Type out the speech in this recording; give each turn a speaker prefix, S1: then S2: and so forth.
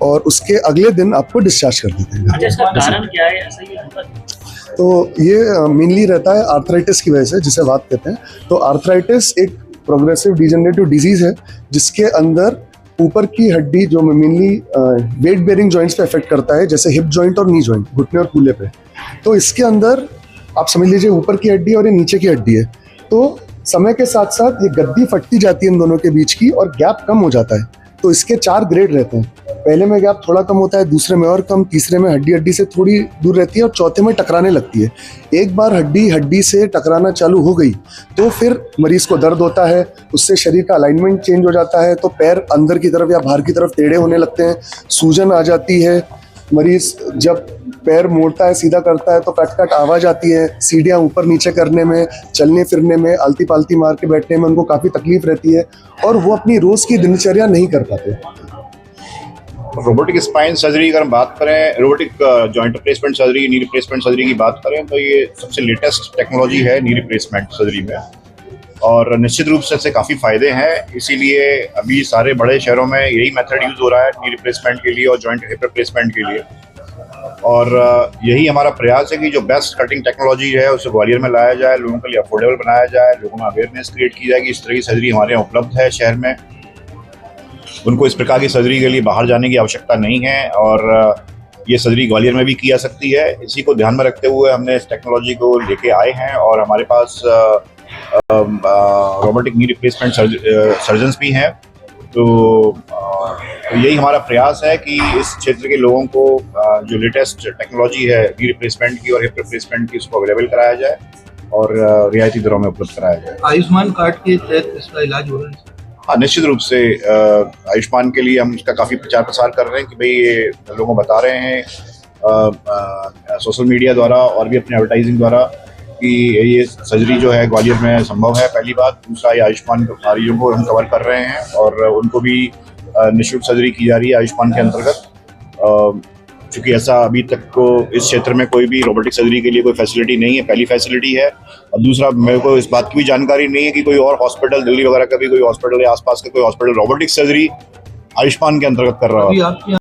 S1: और उसके अगले दिन आपको डिस्चार्ज कर देते हैं।
S2: अच्छा, इसका कारण क्या है? ऐसा ही होता है?
S1: तो ये मेनली रहता है आर्थराइटिस की वजह से, जिसे वात कहते हैं। तो आर्थराइटिस एक प्रोग्रेसिव डिजेनरेटिव डिजीज है जिसके अंदर ऊपर की हड्डी जो मेनली वेट बेयरिंग जॉइंट्स पे अफेक्ट करता है, जैसे हिप जॉइंट और नी जॉइंट, घुटने और कूल्हे पे। तो इसके अंदर आप समझ लीजिए ऊपर की हड्डी और ये नीचे की हड्डी है। तो समय के साथ साथ ये गद्दी फटती जाती है इन दोनों के बीच की और गैप कम हो जाता है। तो इसके 4 ग्रेड रहते हैं। पहले में गैप थोड़ा कम होता है, दूसरे में और कम, तीसरे में हड्डी हड्डी से थोड़ी दूर रहती है और चौथे में टकराने लगती है। एक बार हड्डी हड्डी से टकराना चालू हो गई तो फिर मरीज को दर्द होता है, उससे शरीर का अलाइनमेंट चेंज हो जाता है, तो पैर अंदर की तरफ या बाहर की तरफ टेढ़े होने लगते हैं, सूजन आ जाती है। मरीज जब पैर मोड़ता है, सीधा करता है तो कट कट आवाज आती है। सीढ़ियाँ ऊपर नीचे करने में, चलने फिरने में, आलती पालती मार के बैठने में उनको काफ़ी तकलीफ रहती है और वो अपनी रोज़ की दिनचर्या नहीं कर पाते।
S3: रोबोटिक स्पाइन सर्जरी अगर हम बात करें, robotic joint replacement surgery, knee replacement surgery की बात करें तो ये सबसे लेटेस्ट टेक्नोलॉजी है नी रिप्लेसमेंट सर्जरी में, और निश्चित रूप से इससे काफ़ी फ़ायदे हैं। इसीलिए अभी सारे बड़े शहरों में यही मेथड यूज़ हो रहा है नी रिप्लेसमेंट के लिए और जॉइंट हिप रिप्लेसमेंट के लिए। और यही हमारा प्रयास है कि जो बेस्ट कटिंग टेक्नोलॉजी है उसे ग्वालियर में लाया जाए, लोगों के लिए अफोर्डेबल बनाया जाए, लोगों में अवेयरनेस क्रिएट की जाए कि इस तरह की सर्जरी हमारे यहाँ उपलब्ध है शहर में। उनको इस प्रकार की सर्जरी के लिए बाहर जाने की आवश्यकता नहीं है और ये सर्जरी ग्वालियर में भी की जा सकती है। इसी को ध्यान में रखते हुए हमने इस टेक्नोलॉजी को लेके आए हैं और हमारे पास रोबोटिक नी रिप्लेसमेंट सर्जन्स भी हैं। तो यही हमारा प्रयास है कि इस क्षेत्र के लोगों को जो लेटेस्ट टेक्नोलॉजी है नी रिप्लेसमेंट की और हिप रिप्लेसमेंट की, उसको अवेलेबल कराया जाए और रियायती दरों में उपलब्ध कराया जाए।
S4: आयुष्मान कार्ड के तहत इसका इलाज हो रहा है?
S3: हाँ, निश्चित रूप से आयुष्मान के लिए हम इसका काफ़ी प्रचार प्रसार कर रहे हैं कि भाई ये लोगों को बता रहे हैं सोशल मीडिया द्वारा और भी अपने एडवर्टाइजिंग द्वारा कि ये सर्जरी जो है ग्वालियर में संभव है, पहली बात। दूसरा, ये आयुष्मान मरीजों को हम कवर कर रहे हैं और उनको भी निःशुल्क सर्जरी की जा रही है आयुष्मान के अंतर्गत। चूँकि ऐसा अभी तक को इस क्षेत्र में कोई भी रोबोटिक सर्जरी के लिए कोई फैसिलिटी नहीं है, पहली फैसिलिटी है। और दूसरा, मेरे को इस बात की भी जानकारी नहीं है कि कोई और हॉस्पिटल, दिल्ली वगैरह का भी कोई हॉस्पिटल या आसपास का कोई हॉस्पिटल रोबोटिक सर्जरी आयुष्मान के अंतर्गत कर रहा है।